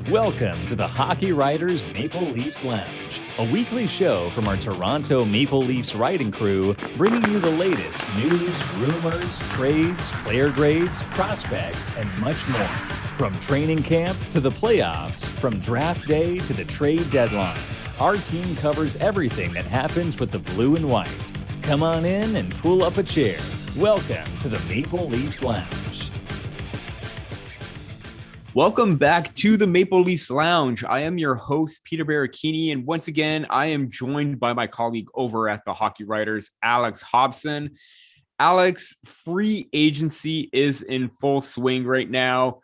Welcome to the Hockey Writers Maple Leafs Lounge, a weekly show from our Toronto Maple Leafs writing crew, bringing you the latest news, rumors, trades, player grades, prospects, and much more. From training camp to the playoffs, from draft day to the trade deadline, our team covers everything that happens with the blue and white. Come on in and pull up a chair. Welcome to the Maple Leafs Lounge. Welcome back to the Maple Leafs Lounge. I am your host, Peter Baracchini, and once again, I am joined by my colleague over at the Hockey Writers, Alex Hobson. Alex, free agency is in full swing right now.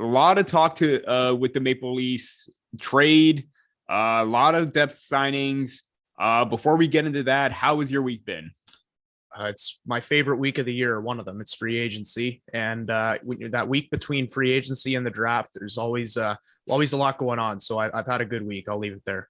A lot of talk with the Maple Leafs trade, a lot of depth signings. Before we get into that, how has your week been? It's my favorite week of the year. One of them, it's free agency. And that week between free agency and the draft, there's always a lot going on. So I've had a good week. I'll leave it there.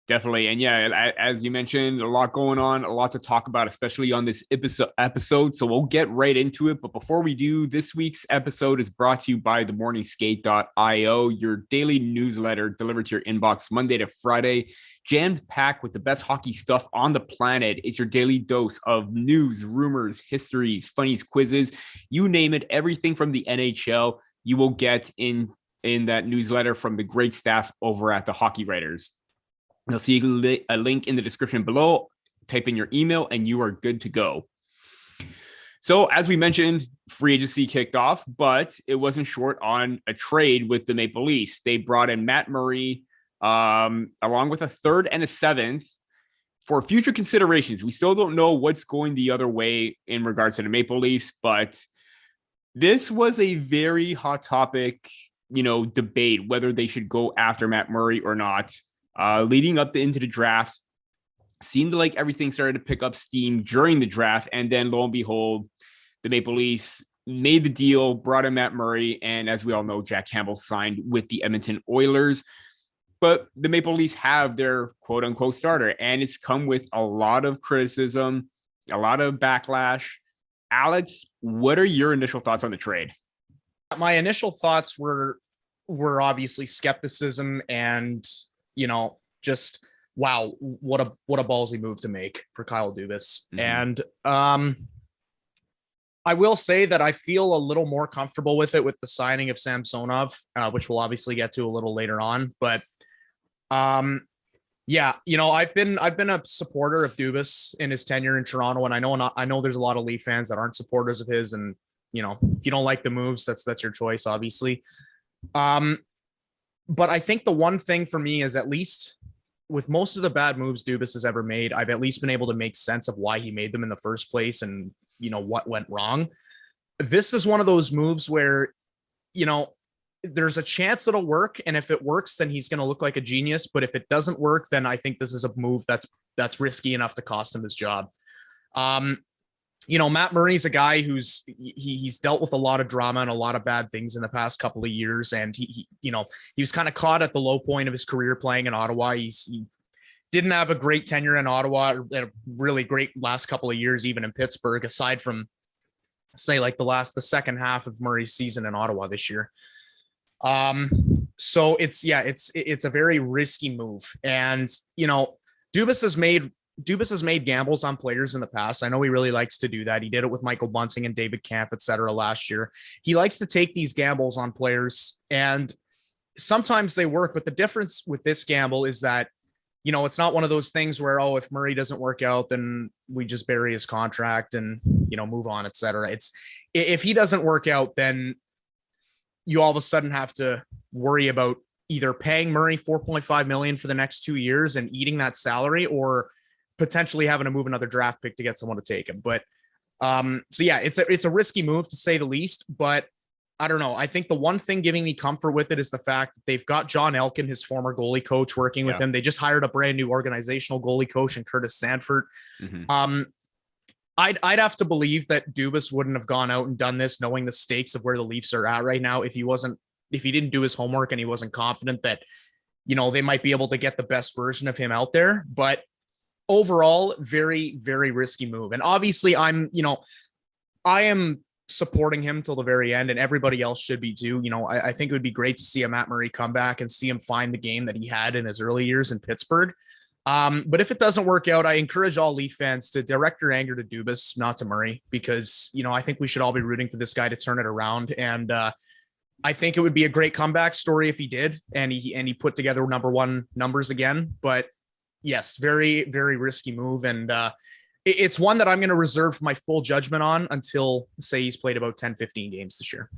Definitely. And yeah, as you mentioned, a lot going on, a lot to talk about, especially on this episode. So we'll get right into it. But before we do, this week's episode is brought to you by themorningskate.io, your daily newsletter delivered to your inbox Monday to Friday, jammed packed with the best hockey stuff on the planet. It's your daily dose of news, rumors, histories, funnies, quizzes, you name it, everything from the NHL you will get in that newsletter from the great staff over at the Hockey Writers. You'll see a link in the description below. Type in your email and you are good to go. So as we mentioned, free agency kicked off, but it wasn't short on a trade with the Maple Leafs. They brought in Matt Murray along with a third and a seventh for future considerations. We still don't know what's going the other way in regards to the Maple Leafs, but this was a very hot topic, debate whether they should go after Matt Murray or not. Leading up into the draft, seemed like everything started to pick up steam during the draft. And then lo and behold, the Maple Leafs made the deal, brought in Matt Murray. And as we all know, Jack Campbell signed with the Edmonton Oilers. But the Maple Leafs have their quote unquote starter, and it's come with a lot of criticism, a lot of backlash. Alex, what are your initial thoughts on the trade? My initial thoughts were obviously skepticism and, just wow, what a ballsy move to make for Kyle Dubas. Mm-hmm. And I will say that I feel a little more comfortable with it with the signing of Samsonov, which we'll obviously get to a little later on. But I've been a supporter of Dubas in his tenure in Toronto, and I know there's a lot of Leaf fans that aren't supporters of his, and if you don't like the moves, that's your choice, obviously. But I think the one thing for me is, at least with most of the bad moves Dubas has ever made, I've at least been able to make sense of why he made them in the first place and, what went wrong. This is one of those moves where, there's a chance it'll work. And if it works, then he's going to look like a genius. But if it doesn't work, then I think this is a move that's risky enough to cost him his job. Matt Murray's a guy who's he's dealt with a lot of drama and a lot of bad things in the past couple of years. And he was kind of caught at the low point of his career playing in Ottawa. He didn't have a great tenure in Ottawa, a really great last couple of years, even in Pittsburgh, aside from say like the second half of Murray's season in Ottawa this year. So it's a very risky move. And, Dubas has made gambles on players in the past. I know he really likes to do that. He did it with Michael Bunting and David Kampf, et cetera, last year. He likes to take these gambles on players, and sometimes they work. But the difference with this gamble is that, it's not one of those things where, if Murray doesn't work out, then we just bury his contract and, move on, et cetera. If he doesn't work out, then you all of a sudden have to worry about either paying Murray $4.5 million for the next 2 years and eating that salary, or potentially having to move another draft pick to get someone to take him. But it's a risky move to say the least, but I don't know. I think the one thing giving me comfort with it is the fact that they've got John Elkin, his former goalie coach, working with him. They just hired a brand new organizational goalie coach in Curtis Sanford. Mm-hmm. I'd have to believe that Dubas wouldn't have gone out and done this knowing the stakes of where the Leafs are at right now if he didn't do his homework and he wasn't confident that, they might be able to get the best version of him out there. But overall, very, very risky move. And obviously I am supporting him till the very end, and everybody else should be too. You know, I think it would be great to see a Matt Murray come back and see him find the game that he had in his early years in Pittsburgh. But if it doesn't work out, I encourage all Leaf fans to direct your anger to Dubas, not to Murray, because, you know, I think we should all be rooting for this guy to turn it around. And I think it would be a great comeback story if he did, and he put together number one numbers again. But yes, very, very risky move. And it's one that I'm going to reserve my full judgment on until, say, he's played about 10, 15 games this year.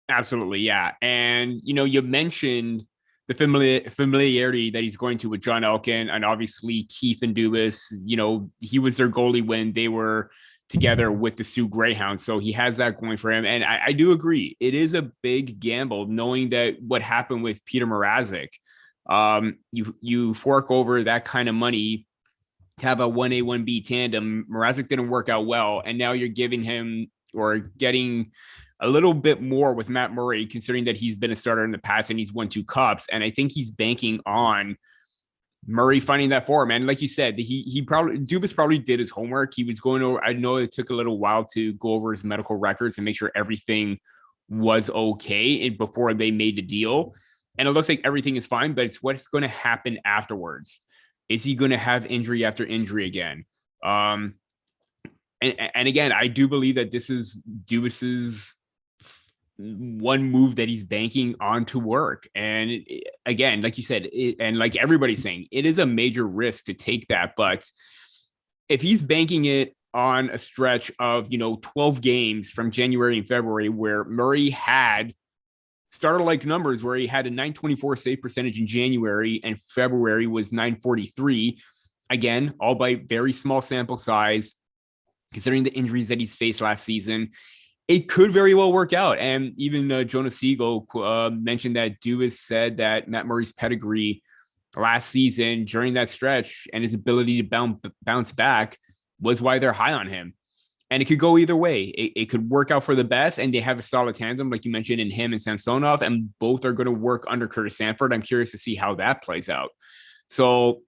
Absolutely. Yeah. And, you know, you mentioned the familiarity that he's going to with John Elkin, and obviously Keith and Dubas. You know, he was their goalie when they were together with the Sioux Greyhounds. So he has that going for him. And I do agree. It is a big gamble knowing that what happened with Peter Mrazek. You fork over that kind of money to have a 1A, 1B tandem. Mrazek didn't work out well. And now you're giving him or getting a little bit more with Matt Murray, considering that he's been a starter in the past and he's won 2 cups. And I think he's banking on Murray finding that form. And like you said, Dubas probably did his homework. He was going over, I know it took a little while to go over his medical records and make sure everything was okay before they made the deal. And it looks like everything is fine, but it's what's going to happen afterwards. Is he going to have injury after injury again? And again, I do believe that this is Dubas's one move that he's banking on to work. And again, like you said, and like everybody's saying, it is a major risk to take that. But if he's banking it on a stretch of, 12 games from January and February, where Murray had starter-like numbers, where he had a .924 save percentage in January and February was .943, again, all by very small sample size, considering the injuries that he's faced last season, it could very well work out. And even Jonas Siegel mentioned that Dubas said that Matt Murray's pedigree last season during that stretch and his ability to bounce back was why they're high on him. And it could go either way. It could work out for the best, and they have a solid tandem, like you mentioned, in him and Samsonov, and both are going to work under Curtis Sanford. I'm curious to see how that plays out. So,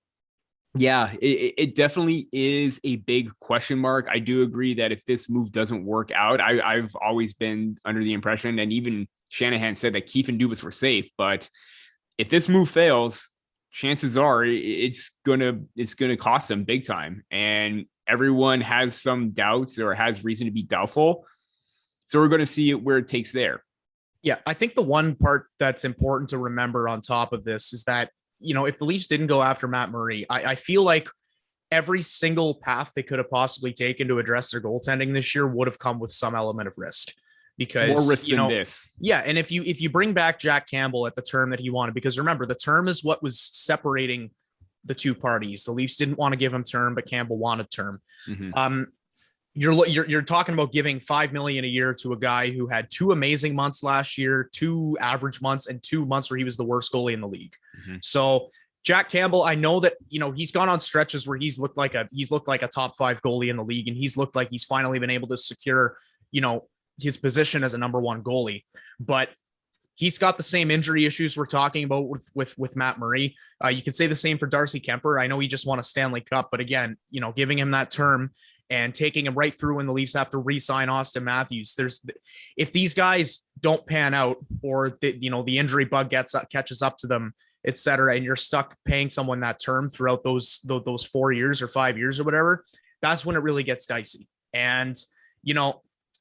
yeah, it definitely is a big question mark. I do agree that if this move doesn't work out, I've always been under the impression, and even Shanahan said that Keith and Dubas were safe, but if this move fails, chances are it's gonna cost them big time. And everyone has some doubts or has reason to be doubtful. So we're going to see where it takes there. Yeah, I think the one part that's important to remember on top of this is that, if the Leafs didn't go after Matt Murray, I feel like every single path they could have possibly taken to address their goaltending this year would have come with some element of risk. Because more risk than this. Yeah. And if you bring back Jack Campbell at the term that he wanted, because remember, the term is what was separating the two parties. The Leafs didn't want to give him term, but Campbell wanted term. Mm-hmm. You're talking about giving $5 million a year to a guy who had 2 amazing months last year, 2 average months, and 2 months where he was the worst goalie in the league. Mm-hmm. So Jack Campbell, I know that, he's gone on stretches where he's looked like a top 5 goalie in the league, and he's looked like he's finally been able to secure, his position as a number 1 goalie, but he's got the same injury issues we're talking about with Matt Murray. You could say the same for Darcy Kemper. I know he just won a Stanley Cup, but again, giving him that term and taking him right through when the Leafs have to re-sign Austin Matthews. If these guys don't pan out, or the injury bug catches up to them, et cetera, and you're stuck paying someone that term throughout those 4 years or 5 years or whatever, that's when it really gets dicey. And,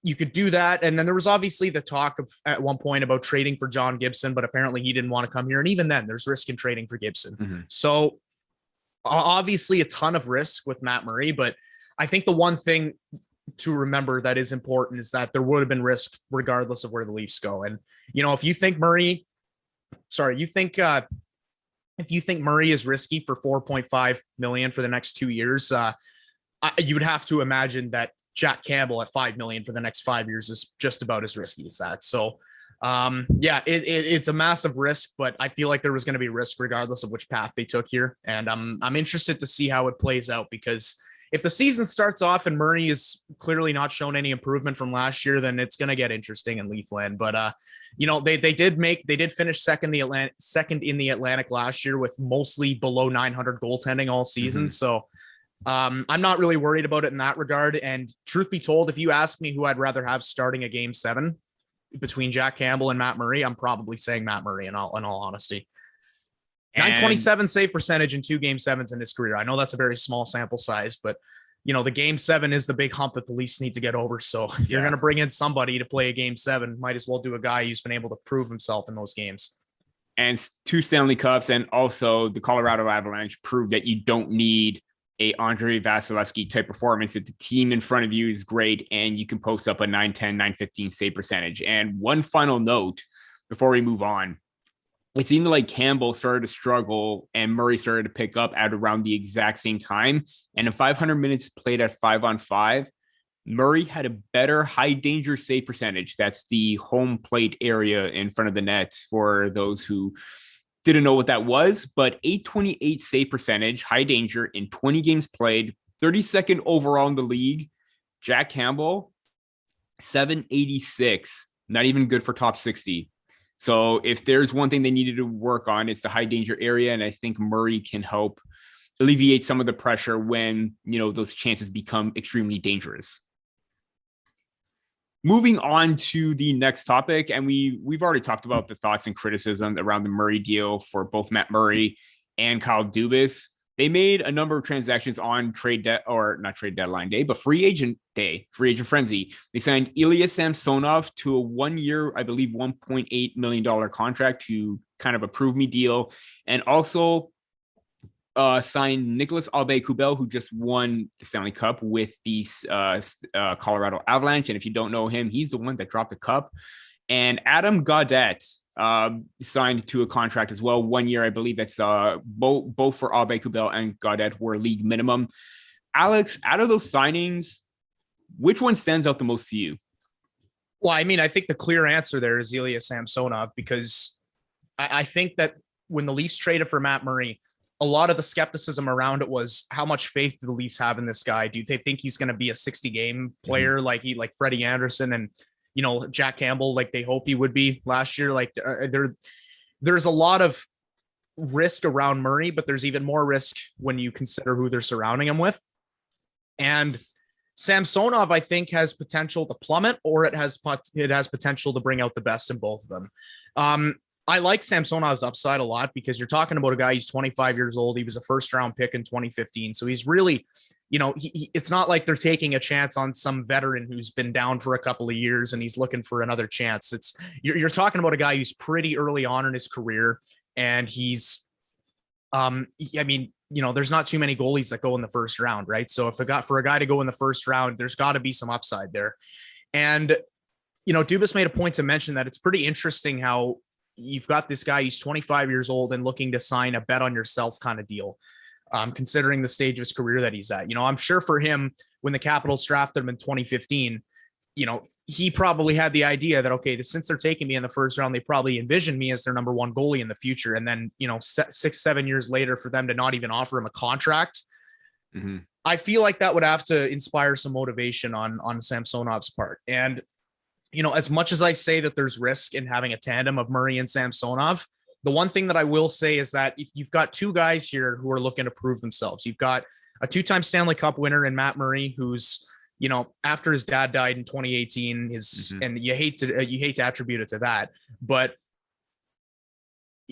you could do that. And then there was obviously the talk of at one point about trading for John Gibson, but apparently he didn't want to come here. And even then there's risk in trading for Gibson. Mm-hmm. So obviously a ton of risk with Matt Murray, but I think the one thing to remember that is important is that there would have been risk regardless of where the Leafs go. And, if you think Murray is risky for $4.5 million for the next 2 years, you would have to imagine that Jack Campbell at $5 million for the next 5 years is just about as risky as that. So, it's a massive risk, but I feel like there was going to be risk regardless of which path they took here. And I'm interested to see how it plays out, because if the season starts off and Murray is clearly not shown any improvement from last year, then it's going to get interesting in Leafland. But, they did finish second in the Atlantic last year with mostly below 900 goaltending all season. Mm-hmm. So, I'm not really worried about it in that regard. And truth be told, if you ask me who I'd rather have starting a game 7 between Jack Campbell and Matt Murray, I'm probably saying Matt Murray in all honesty. 927 save percentage in 2 game 7s in his career. I know that's a very small sample size, but the game 7 is the big hump that the Leafs need to get over. So if you're going to bring in somebody to play a game 7, might as well do a guy who's been able to prove himself in those games. And 2 Stanley Cups, and also the Colorado Avalanche proved that you don't need a Andre Vasilevsky type performance if the team in front of you is great and you can post up a 910, 915 save percentage. And one final note before we move on. It seemed like Campbell started to struggle and Murray started to pick up at around the exact same time. And in 500 minutes played at 5-on-5, Murray had a better high danger save percentage. That's the home plate area in front of the net for those who didn't know what that was. But 828 save percentage, high danger in 20 games played, 32nd overall in the league. Jack Campbell, 786, not even good for top 60. So if there's one thing they needed to work on, it's the high danger area. And I think Murray can help alleviate some of the pressure when, those chances become extremely dangerous. Moving on to the next topic, and we've already talked about the thoughts and criticism around the Murray deal for both Matt Murray and Kyle Dubas. They made a number of transactions on free agent frenzy. They signed Ilya Samsonov to a 1-year, I believe, $1.8 million contract to kind of a prove me deal. And also signed Nicolas Aube-Kubel, who just won the Stanley Cup with the Colorado Avalanche. And if you don't know him, he's the one that dropped the cup. And Aube-Gaudette signed to a contract as well, 1 year. I believe that's both for Aube-Kubel and Gaudette were league minimum. Alex, out of those signings, which one stands out the most to you? Well, I mean, I think the clear answer there is Ilya Samsonov, because I think that when the Leafs traded for Matt Murray, a lot of the skepticism around it was, how much faith do the Leafs have in this guy? Do they think he's going to be a 60-game player like Freddie Anderson and Jack Campbell, like they hope he would be last year? Like there's a lot of risk around Murray, but there's even more risk when you consider who they're surrounding him with. And Samsonov, I think, has potential to plummet, or it has potential to bring out the best in both of them. I like Samsonov's upside a lot, because you're talking about a guy, he's 25 years old. He was a first-round pick in 2015. So he's really, it's not like they're taking a chance on some veteran who's been down for a couple of years and he's looking for another chance. You're talking about a guy who's pretty early on in his career, and he's, there's not too many goalies that go in the first round, right? So for a guy to go in the first round, there's got to be some upside there. And, Dubas made a point to mention that it's pretty interesting how you've got this guy, he's 25 years old and looking to sign a bet on yourself kind of deal, considering the stage of his career that he's at. I'm sure for him, when the Capitals drafted him in 2015, he probably had the idea that, okay, since they're taking me in the first round, they probably envisioned me as their number 1 goalie in the future. And then, 6-7 years later, for them to not even offer him a contract, I feel like that would have to inspire some motivation on Samsonov's part. And as much as I say that there's risk in having a tandem of Murray and Samsonov, the one thing that I will say is that if you've got 2 guys here who are looking to prove themselves, you've got a 2-time Stanley Cup winner in Matt Murray, who's, after his dad died in 2018, and you hate to attribute it to that, but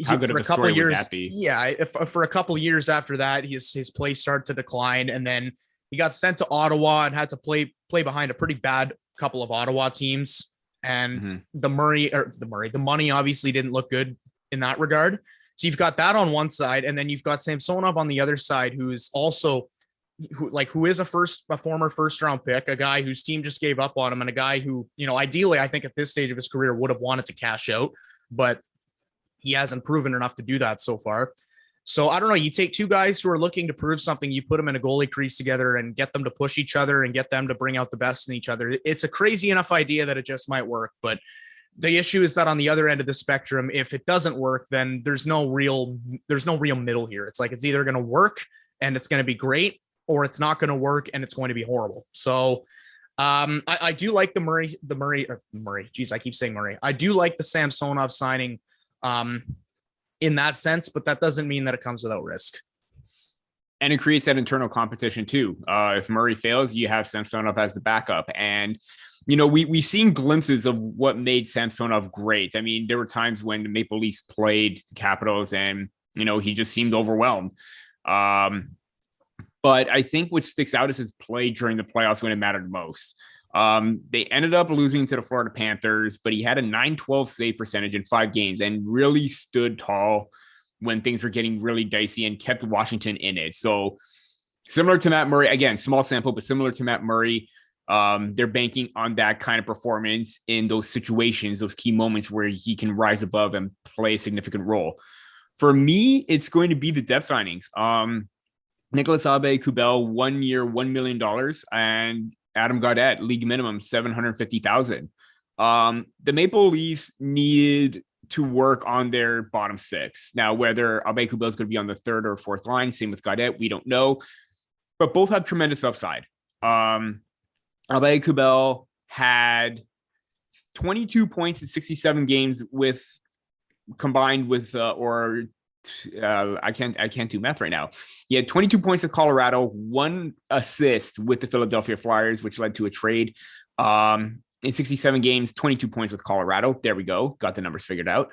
how good of a story would that be? Yeah, for a couple of years after that, his play started to decline, and then he got sent to Ottawa and had to play behind a pretty bad couple of Ottawa teams. And the money obviously didn't look good in that regard. So you've got that on one side, and then you've got Samsonov on the other side, who is also who is a former first round pick, a guy whose team just gave up on him, and a guy who, ideally, I think at this stage of his career would have wanted to cash out, but he hasn't proven enough to do that so far. So I don't know. You take 2 guys who are looking to prove something, you put them in a goalie crease together and get them to push each other and get them to bring out the best in each other. It's a crazy enough idea that it just might work. But the issue is that on the other end of the spectrum, if it doesn't work, then there's no real middle here. It's like, it's either going to work and it's going to be great, or it's not going to work and it's going to be horrible. So I do like the Murray. Geez, I keep saying Murray. I do like the Samsonov signing. In that sense, but that doesn't mean that it comes without risk. And it creates that internal competition too. If Murray fails, you have Samsonov as the backup. And, we've seen glimpses of what made Samsonov great. I mean, there were times when the Maple Leafs played the Capitals and, he just seemed overwhelmed. But I think what sticks out is his play during the playoffs when it mattered most. They ended up losing to the Florida Panthers, but he had a .912 save percentage in 5 games and really stood tall when things were getting really dicey and kept Washington in it. So similar to Matt Murray, again, small sample, but similar to Matt Murray, they're banking on that kind of performance in those situations, those key moments where he can rise above and play a significant role. For me, it's going to be the depth signings. Nicolas Aube-Kubel, 1 year, $1 million, and Adam Gaudette, league minimum, $750,000. The Maple Leafs need to work on their bottom 6. Now, whether Aube-Kubel is going to be on the 3rd or 4th line, same with Gaudette, we don't know, but both have tremendous upside. Aube-Kubel had 22 points in 67 games combined with I can't do math right now. He had 22 points with Colorado, 1 assist with the Philadelphia Flyers, which led to a trade. In 67 games, 22 points with Colorado. There we go. Got the numbers figured out.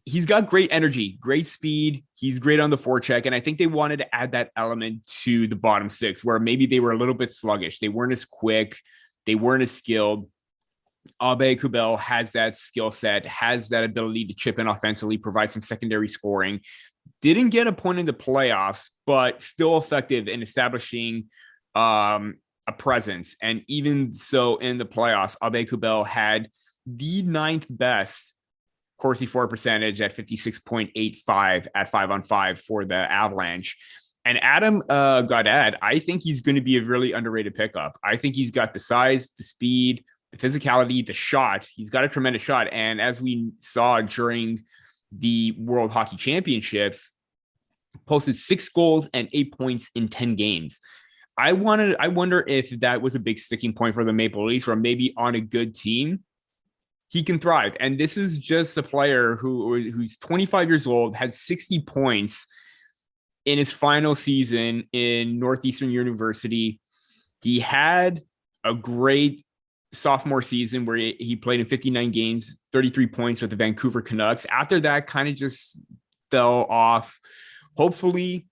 He's got great energy, great speed. He's great on the forecheck. And I think they wanted to add that element to the bottom 6 where maybe they were a little bit sluggish. They weren't as quick. They weren't as skilled. Aube-Kubel has that skill set, has that ability to chip in offensively, provide some secondary scoring. Didn't get a point in the playoffs, but still effective in establishing a presence. And even so in the playoffs, Aube-Kubel had the 9th best Corsi for percentage at 56.85 at 5-on-5 for the Avalanche. And Adam Gaudette, I think he's going to be a really underrated pickup. I think he's got the size, the speed, the physicality, the shot. He's got a tremendous shot. And as we saw during the World Hockey Championships, posted 6 goals and 8 points in 10 games. I wonder if that was a big sticking point for the Maple Leafs, or maybe on a good team, he can thrive. And this is just a player who's 25 years old, had 60 points in his final season in Northeastern University. He had a great sophomore season where he played in 59 games, 33 points with the Vancouver Canucks. After that, kind of just fell off. Hopefully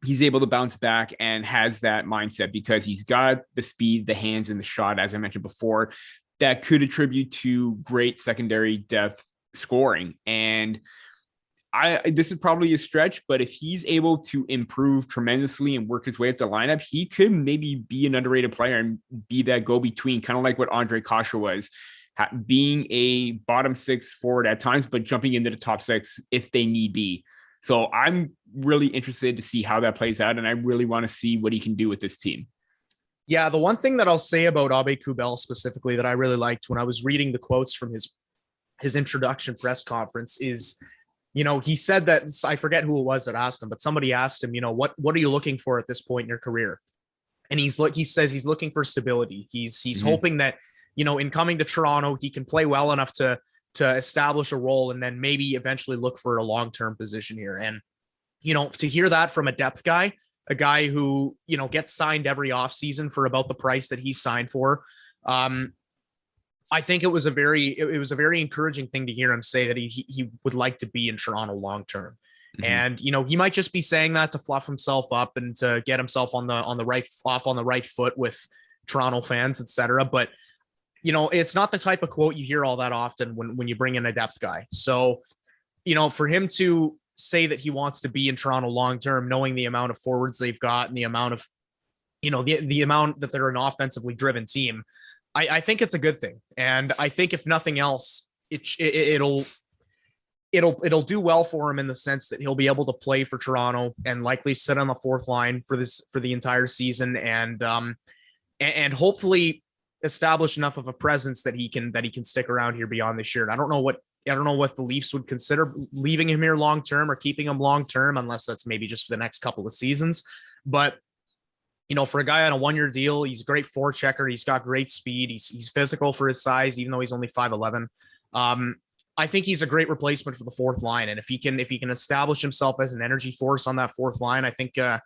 he's able to bounce back and has that mindset, because he's got the speed, the hands, and the shot, as I mentioned before, that could attribute to great secondary depth scoring. And this is probably a stretch, but if he's able to improve tremendously and work his way up the lineup, he could maybe be an underrated player and be that go-between, kind of like what Andre Kasha was, being a bottom 6 forward at times, but jumping into the top 6 if they need be. So I'm really interested to see how that plays out, and I really want to see what he can do with this team. Yeah, the one thing that I'll say about Aube-Kubel specifically that I really liked when I was reading the quotes from his introduction press conference is, he said that, I forget who it was that asked him, but somebody asked him, what are you looking for at this point in your career? And he says he's looking for stability. He's hoping that, in coming to Toronto, he can play well enough to establish a role and then maybe eventually look for a long-term position here. And, to hear that from a depth guy, a guy who, gets signed every offseason for about the price that he signed for, I think it was a very encouraging thing to hear him say that he would like to be in Toronto long term. Mm-hmm. And he might just be saying that to fluff himself up and to get himself on the right foot with Toronto fans, etc. But it's not the type of quote you hear all that often when you bring in a depth guy. So for him to say that he wants to be in Toronto long term, knowing the amount of forwards they've got and the amount of the amount that they're an offensively driven team, I think it's a good thing. And I think if nothing else, it'll do well for him in the sense that he'll be able to play for Toronto and likely sit on the 4th line for the entire season, and hopefully establish enough of a presence that he can stick around here beyond this year. And I don't know what the Leafs would consider leaving him here long term or keeping him long term, unless that's maybe just for the next couple of seasons. But for a guy on a 1-year deal, he's a great forechecker. He's got great speed. He's physical for his size, even though he's only 5'11". I think he's a great replacement for the fourth line. And if he can establish himself as an energy force on that fourth line, I think the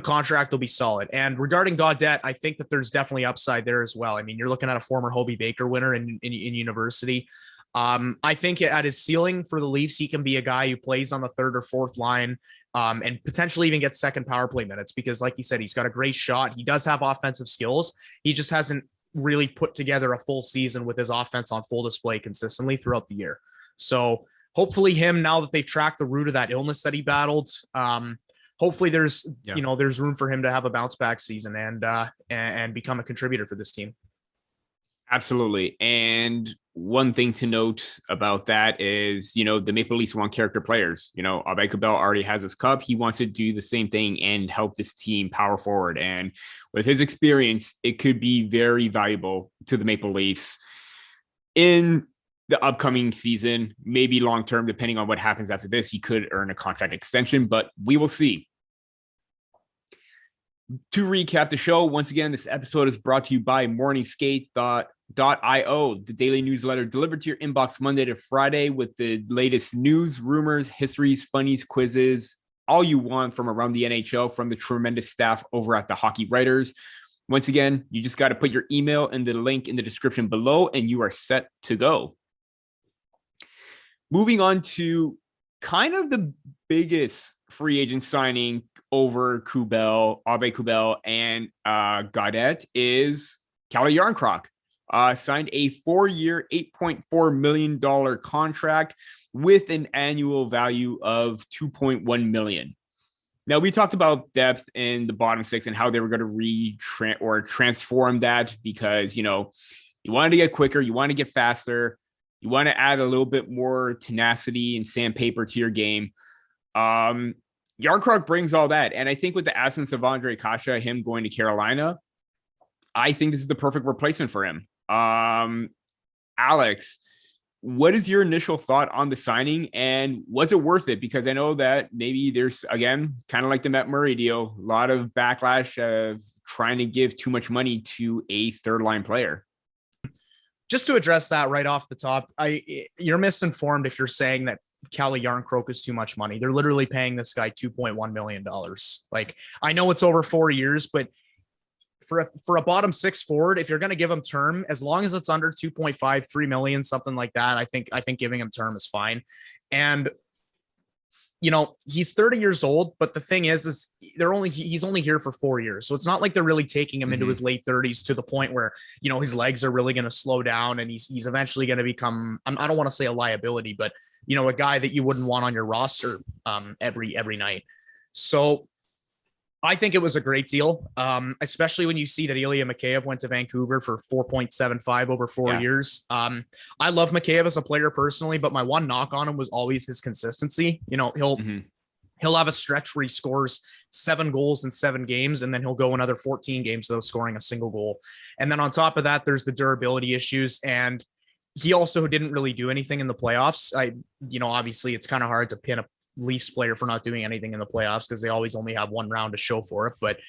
contract will be solid. And regarding Gaudette, I think that there's definitely upside there as well. I mean, you're looking at a former Hobie Baker winner in university. I think at his ceiling for the Leafs, he can be a guy who plays on the third or fourth line, and potentially even get second power play minutes because, like you said, he's got a great shot. He does have offensive skills. He just hasn't really put together a full season with his offense on full display consistently throughout the year. So hopefully him, now that they've tracked the root of that illness that he battled, hopefully there's room for him to have a bounce back season and become a contributor for this team. Absolutely. And one thing to note about that is, the Maple Leafs want character players. Aube-Kubel already has his cup. He wants to do the same thing and help this team power forward. And with his experience, it could be very valuable to the Maple Leafs in the upcoming season, maybe long-term, depending on what happens after this. He could earn a contract extension, but we will see. To recap the show, once again, this episode is brought to you by morningskate.io, the daily newsletter delivered to your inbox Monday to Friday with the latest news, rumors, histories, funnies, quizzes, all you want from around the NHL from the tremendous staff over at the Hockey Writers. Once again, you just got to put your email in the link in the description below and you are set to go. Moving on to kind of the biggest free agent signing over Aube-Kubel and Gaudette is Calle Jarnkrok. Signed a 4-year, $8.4 million contract with an annual value of $2.1 million. Now, we talked about depth in the bottom six and how they were going to transform that because, you wanted to get quicker, you want to get faster, you want to add a little bit more tenacity and sandpaper to your game. Jarnkrok brings all that. And I think with the absence of Andre Kasha, him going to Carolina, I think this is the perfect replacement for him. Alex, what is your initial thought on the signing and was it worth it? Because I know that maybe there's, again, kind of like the Matt Murray deal, a lot of backlash of trying to give too much money to a third line player. Just to address that right off the top, you're misinformed if you're saying that Calle Jarnkrok is too much money. They're literally paying this guy $2.1 million. Like, I know it's over 4 years, but for a bottom six forward, if you're going to give him term, as long as it's under 2.5, 3 million, something like that, I think giving him term is fine. And he's 30 years old, but the thing is he's only here for 4 years. So it's not like they're really taking him into his late 30s to the point where, his legs are really going to slow down and he's eventually going to become, I don't want to say a liability, but a guy that you wouldn't want on your roster every night. So I think it was a great deal, especially when you see that Ilya Samsonov went to Vancouver for 4.75 over 4 years. I love Mikheyev as a player personally, but my one knock on him was always his consistency. He'll have a stretch where he scores 7 goals in 7 games, and then he'll go another 14 games without scoring a single goal. And then on top of that, there's the durability issues. And he also didn't really do anything in the playoffs. Obviously it's kind of hard to pin a Leafs player for not doing anything in the playoffs because they always only have one round to show for it. But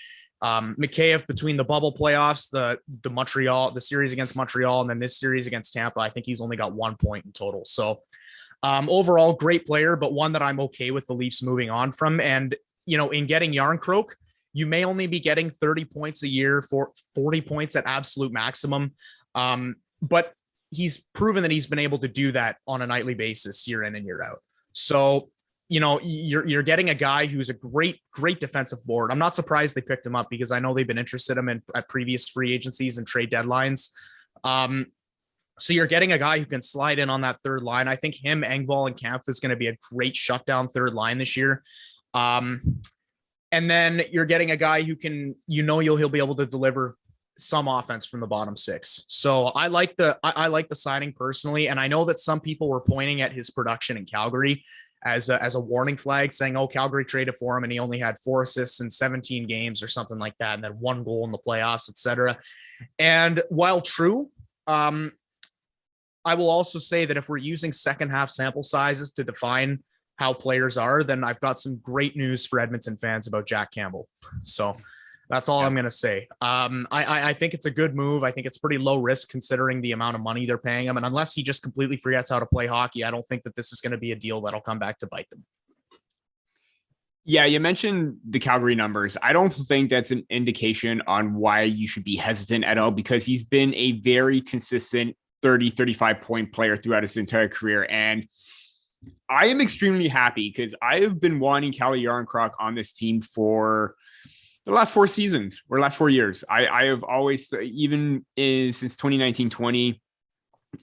Mikheyev, between the bubble playoffs, the series against Montreal, and then this series against Tampa, I think he's only got 1 point in total. So overall, great player, but one that I'm okay with the Leafs moving on from. And, in getting Jarnkrok, you may only be getting 30 points a year for 40 points at absolute maximum. But he's proven that he's been able to do that on a nightly basis, year in and year out. So, you're getting a guy who's a great defensive board. I'm not surprised they picked him up because I know they've been interested in him at previous free agencies and trade deadlines. So you're getting a guy who can slide in on that third line. I think him, Engvall, and Kampf is going to be a great shutdown third line this year. And then you're getting a guy who can, he'll be able to deliver some offense from the bottom six. So I like the signing personally. And I know that some people were pointing at his production in Calgary as a warning flag, saying, oh, Calgary traded for him and he only had 4 assists in 17 games or something like that, and then 1 goal in the playoffs, etc. And while true, I will also say that if we're using second half sample sizes to define how players are, then I've got some great news for Edmonton fans about Jack Campbell. So That's all Yeah. I'm going to say. I think it's a good move. I think it's pretty low risk considering the amount of money they're paying him. And unless he just completely forgets how to play hockey, I don't think that this is going to be a deal that'll come back to bite them. Yeah, you mentioned the Calgary numbers. I don't think that's an indication on why you should be hesitant at all, because he's been a very consistent 30, 35 point player throughout his entire career. And I am extremely happy because I have been wanting Calle Jarnkrok on this team for the last 4 seasons or last 4 years. I have always, even since 2019-20,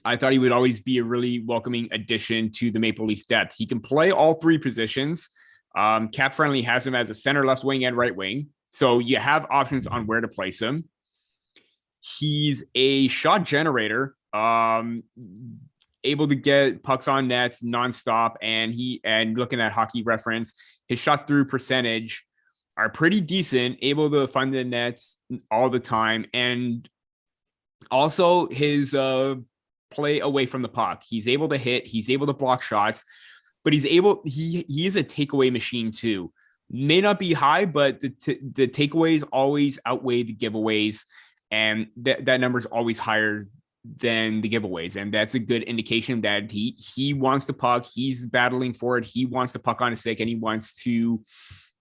I thought he would always be a really welcoming addition to the Maple Leafs depth. He can play all 3 positions. Cap Friendly has him as a center, left wing, and right wing. So you have options on where to place him. He's a shot generator, able to get pucks on nets nonstop. And looking at Hockey Reference, his shot through percentage are pretty decent, able to find the nets all the time. And also his play away from the puck. He's able to hit, he's able to block shots. But he is a takeaway machine too. May not be high, but the takeaways always outweigh the giveaways, and that number is always higher than the giveaways, and that's a good indication that he wants the puck. He's battling for it. He wants the puck on his stick, and he wants to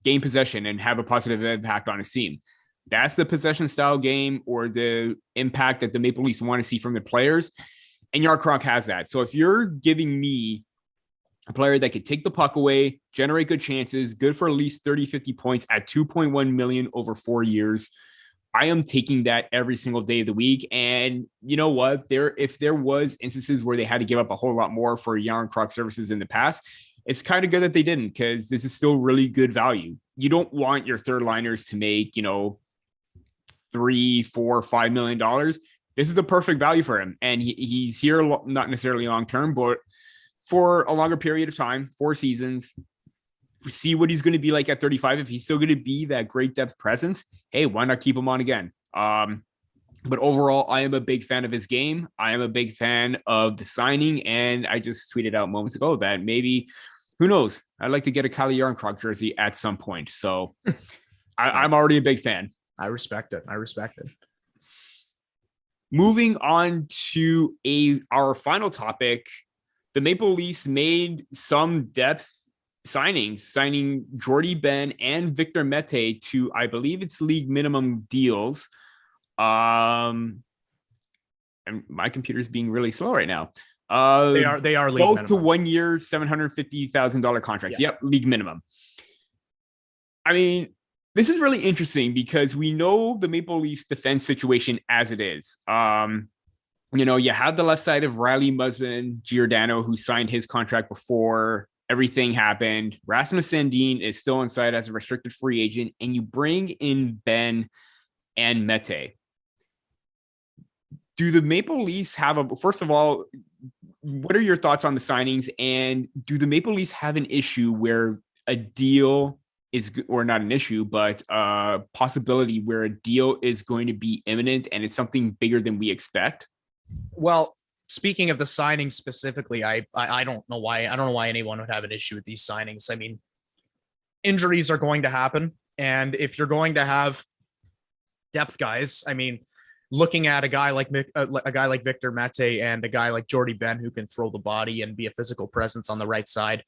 gain possession and have a positive impact on his team. That's the possession style game, or the impact that the Maple Leafs want to see from the players, and Jarnkrok has that. So if you're giving me a player that could take the puck away, generate good chances, good for at least 30, 50 points at $2.1 million over 4 years, I am taking that every single day of the week. And you know what? If there was instances where they had to give up a whole lot more for Jarnkrok services in the past, it's kind of good that they didn't, because this is still really good value. You don't want your third liners to make, $3, $4, $5 million. This is the perfect value for him. And he's here, not necessarily long-term, but for a longer period of time, 4 seasons, see what he's going to be like at 35. If he's still going to be that great depth presence, hey, why not keep him on again? But overall, I am a big fan of his game. I am a big fan of the signing. And I just tweeted out moments ago that maybe, who knows, I'd like to get a Calle Jarnkrok jersey at some point. So I'm already a big fan. I respect it. Moving on to our final topic, the Maple Leafs made some depth signings, signing Jordie, Benn, and Victor Mete to, I believe it's league minimum deals. And my computer's being really slow right now. They are league both minimum. to 1 year, $750,000 contracts. Yeah. Yep, league minimum. I mean, this is really interesting because we know the Maple Leafs defense situation as it is. You have the left side of Riley Muzzin Giordano, who signed his contract before everything happened. Rasmus Sandin is still inside as a restricted free agent, and you bring in Benn and Mete. Do the Maple Leafs first of all, what are your thoughts on the signings? And do the Maple Leafs have an issue where a deal is, or not an issue, but a possibility where a deal is going to be imminent and it's something bigger than we expect? Well, speaking of the signings specifically, I don't know why anyone would have an issue with these signings. I mean, injuries are going to happen, and if you're going to have depth guys, I mean, looking at a guy like Victor Mete and a guy like Jordie Benn who can throw the body and be a physical presence on the right side,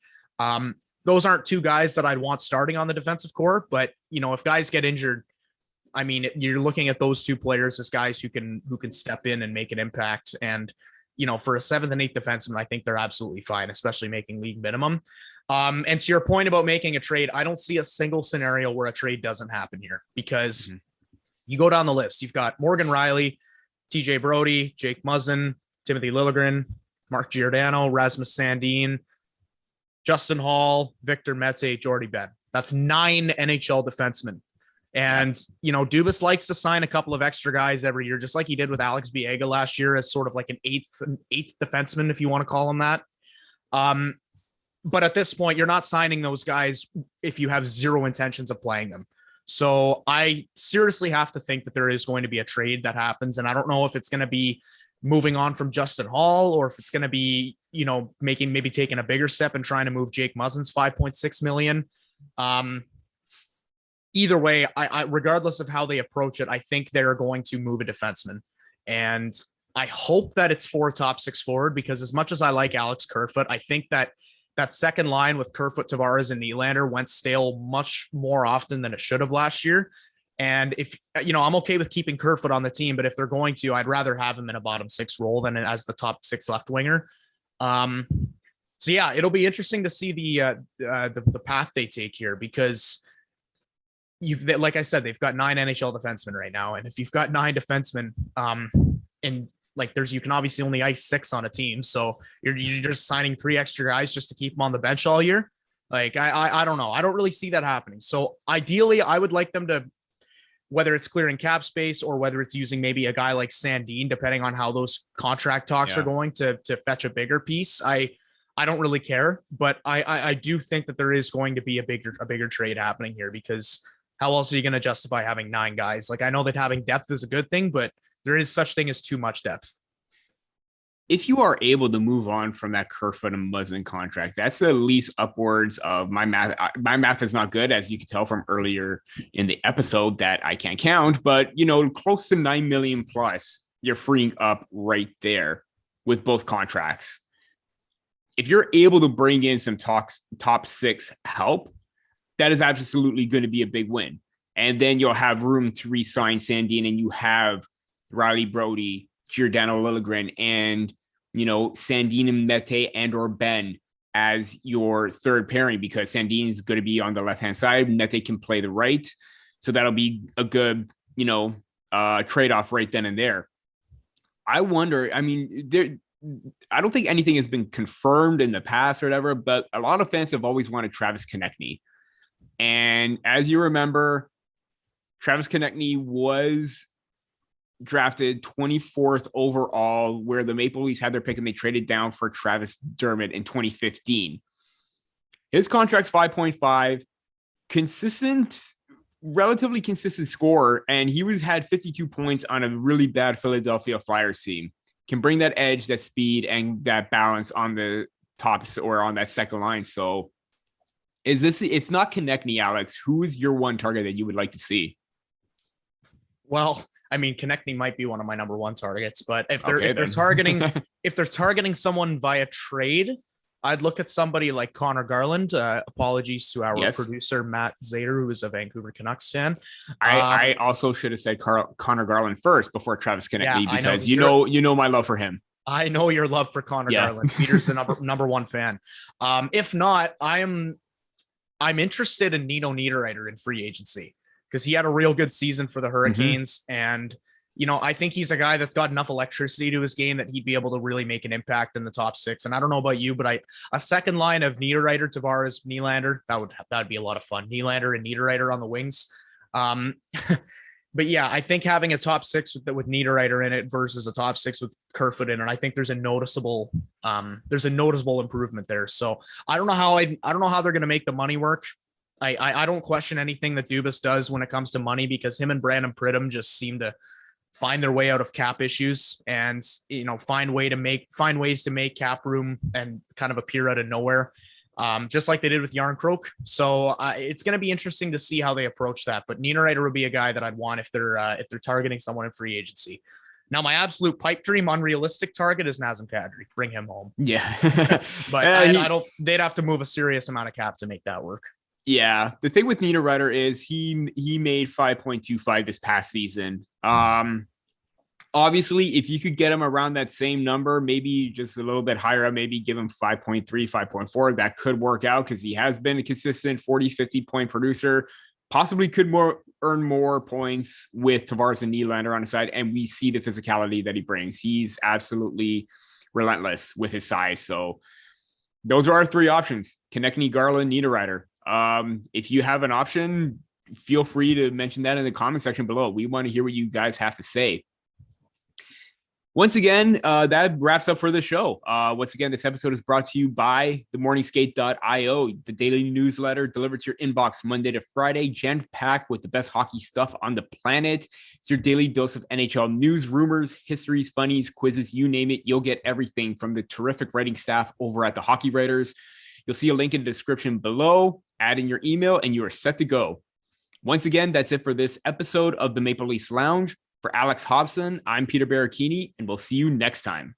those aren't 2 guys that I'd want starting on the defensive core. But if guys get injured, I mean, you're looking at those 2 players as guys who can step in and make an impact. And, for a 7th and 8th defenseman, I think they're absolutely fine, especially making league minimum. And to your point about making a trade, I don't see a single scenario where a trade doesn't happen here, because you go down the list. You've got Morgan Riley, TJ Brody, Jake Muzzin, Timothy Liljegren, Mark Giordano, Rasmus Sandin, Justin Hall, Victor Mete, Jordie Benn. That's 9 NHL defensemen. And, Dubas likes to sign a couple of extra guys every year, just like he did with Alex Biega last year as sort of like an eighth defenseman, if you want to call him that. But at this point, you're not signing those guys if you have zero intentions of playing them. So I seriously have to think that there is going to be a trade that happens. And I don't know if it's going to be moving on from Justin Hall, or if it's going to be, maybe taking a bigger step and trying to move Jake Muzzin's $5.6 million. either way, I regardless of how they approach it, I think they're going to move a defenseman. And I hope that it's for a top six forward, because as much as I like Alex Kerfoot, I think that second line with Kerfoot, Tavares, and Nylander went stale much more often than it should have last year. And if, I'm okay with keeping Kerfoot on the team, but if they're going to, I'd rather have him in a bottom six role than as the top six left winger. So yeah, it'll be interesting to see the path they take here, because like I said, they've got 9 NHL defensemen right now. And if you've got 9 defensemen, and like you can obviously only ice 6 on a team. So you're just signing 3 extra guys just to keep them on the bench all year. Like, I don't know. I don't really see that happening. So ideally I would like them to, whether it's clearing cap space or whether it's using maybe a guy like Sandin, depending on how those contract talks are going, to fetch a bigger piece. I don't really care, but I do think that there is going to be a bigger trade happening here, because how else are you going to justify having 9 guys? Like, I know that having depth is a good thing, but there is such thing as too much depth. If you are able to move on from that Kerfoot and Muzzin contract, that's at least upwards of my math. My math is not good, as you can tell from earlier in the episode that I can't count, but close to 9 million plus you're freeing up right there with both contracts. If you're able to bring in some top 6 help, that is absolutely going to be a big win. And then you'll have room to re-sign Sandin, and you have Riley Brody, Giordano Liljegren, and Sandin and Mete and or Benn as your third pairing, because Sandin is going to be on the left-hand side. Mete can play the right. So that'll be a good, trade-off right then and there. I wonder, I don't think anything has been confirmed in the past or whatever, but a lot of fans have always wanted Travis Konecny. And as you remember, Travis Konecny was drafted 24th overall, where the Maple Leafs had their pick and they traded down for Travis Dermott in 2015. His contract's 5.5, relatively consistent scorer, and he had 52 points on a really bad Philadelphia Flyers team. Can bring that edge, that speed, and that balance on the tops or on that second line. So if not Konecny, Alex, who is your one target that you would like to see? Well, Konecny might be one of my number 1 targets, but if they're targeting someone via trade, I'd look at somebody like Connor Garland. Apologies to our producer, Matt Zader, who is a Vancouver Canucks fan. I also should have said Connor Garland first before Travis Konecny, because you know my love for him. I know your love for Connor Garland. Peter's the number 1 fan. If not, I'm interested in Nino Niederreiter in free agency, because he had a real good season for the Hurricanes. And, I think he's a guy that's got enough electricity to his game that he'd be able to really make an impact in the top 6. And I don't know about you, but a second line of Niederreiter, Tavares, Nylander, that'd be a lot of fun. Nylander and Niederreiter on the wings. But yeah, I think having a top 6 with Niederreiter in it versus a top 6 with Kerfoot in it, I think there's a noticeable improvement there. So I don't know how they're going to make the money work. I don't question anything that Dubas does when it comes to money, because him and Brandon Pridham just seem to find their way out of cap issues and, find ways to make cap room and kind of appear out of nowhere. Just like they did with Jarnkrok. So it's going to be interesting to see how they approach that. But Niederreiter would be a guy that I'd want if they're targeting someone in free agency. Now, my absolute pipe dream, unrealistic target is Nazem Kadri. Bring him home. Yeah. But they'd have to move a serious amount of cap to make that work. Yeah. The thing with Niederreiter is he made 5.25 this past season. Obviously, if you could get him around that same number, maybe just a little bit higher, maybe give him 5.3, 5.4, that could work out, because he has been a consistent 40, 50 point producer, possibly could earn more points with Tavares and Nylander on the side. And we see the physicality that he brings. He's absolutely relentless with his size. So those are our 3 options: Konecny, Garland, Niederreiter. If you have an option, feel free to mention that in the comment section below. We want to hear what you guys have to say. Once again, that wraps up for the show. Once again, this episode is brought to you by themorningskate.io, the daily newsletter delivered to your inbox Monday to Friday, jam-packed with the best hockey stuff on the planet. It's your daily dose of NHL news, rumors, histories, funnies, quizzes, you name it. You'll get everything from the terrific writing staff over at the Hockey Writers. You'll see a link in the description below. Add in your email and you are set to go. Once again, that's it for this episode of the Maple Leafs Lounge. For Alex Hobson, I'm Peter Baracchini, and we'll see you next time.